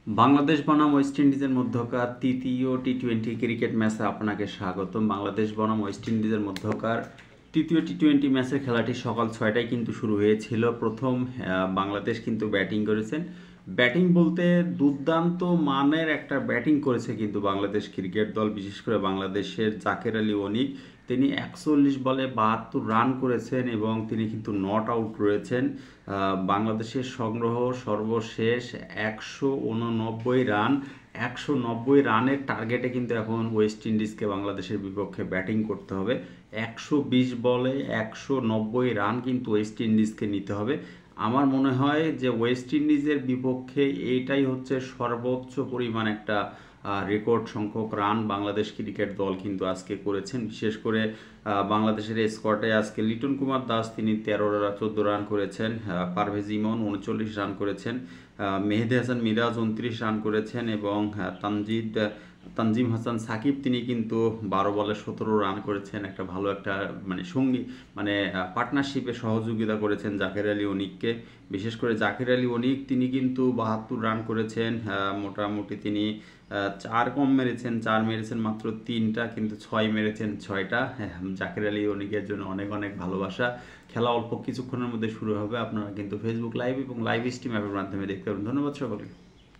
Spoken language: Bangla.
বাংলাদেশ বনাম ওয়েস্ট ইন্ডিজের মধ্যকার তৃতীয় টি-টোয়েন্টি ক্রিকেট ম্যাচে আপনাকে স্বাগতম। বাংলাদেশ বনাম ওয়েস্ট ইন্ডিজের মধ্যকার তৃতীয় টি-টোয়েন্টি ম্যাচের খেলাটি সকাল 6টায় কিন্তু শুরু হয়েছিল। প্রথম বাংলাদেশ কিন্তু ব্যাটিং করেছেন। ব্যাটিং বলতে দুর্দান্ত মানের একটা ব্যাটিং করেছে কিন্তু বাংলাদেশ ক্রিকেট দল, বিশেষ করে বাংলাদেশের জাকের আলী অনিক। তিনি 41 বলে 72 রান করেছেন এবং তিনি কিন্তু নট আউট রয়েছেন। বাংলাদেশের সংগ্রহ সর্বশেষ 189 রান। 190 রানের টার্গেটে কিন্তু এখন ওয়েস্ট ইন্ডিজকে বাংলাদেশের বিপক্ষে ব্যাটিং করতে হবে। 120 বলে 190 রান কিন্তু ওয়েস্ট ইন্ডিজকে নিতে হবে। আমার মনে হয় যে ওয়েস্ট ইন্ডিজের বিপক্ষে এইটাই হচ্ছে সর্বোচ্চ পরিমাণ একটা রেকর্ড সংখ্যক রান বাংলাদেশ ক্রিকেট দল কিন্তু আজকে করেছেন। বিশেষ করে বাংলাদেশের স্কোয়াডে আজকে লিটন কুমার দাস তিনি 14 রান করেছেন, পারভেজ ইমন 39 রান করেছেন, মেহেদী হাসান মিরাজ 29 রান করেছেন এবং তানজিম হাসান সাকিব তিনি কিন্তু 12 বলে 17 রান করেছেন। একটা ভালো একটা সঙ্গী পার্টনারশিপে সহযোগিতা করেছেন জাকের আলী অনিককে। বিশেষ করে জাকের আলী অনিক তিনি কিন্তু 72 রান করেছেন। মোটামুটি তিনি 4 কম মেরেছেন, 4 মেরেছেন মাত্র 3টা, কিন্তু 6 মেরেছেন 6টা। জাকের আলী অনিকের জন্য অনেক অনেক ভালোবাসা। খেলা অল্প কিছুক্ষণের মধ্যে শুরু হবে। আপনারা কিন্তু ফেসবুক লাইভ এবং লাইভ স্ট্রিম অ্যাপের মাধ্যমে দেখতে পাবেন। ধন্যবাদ সকলকে।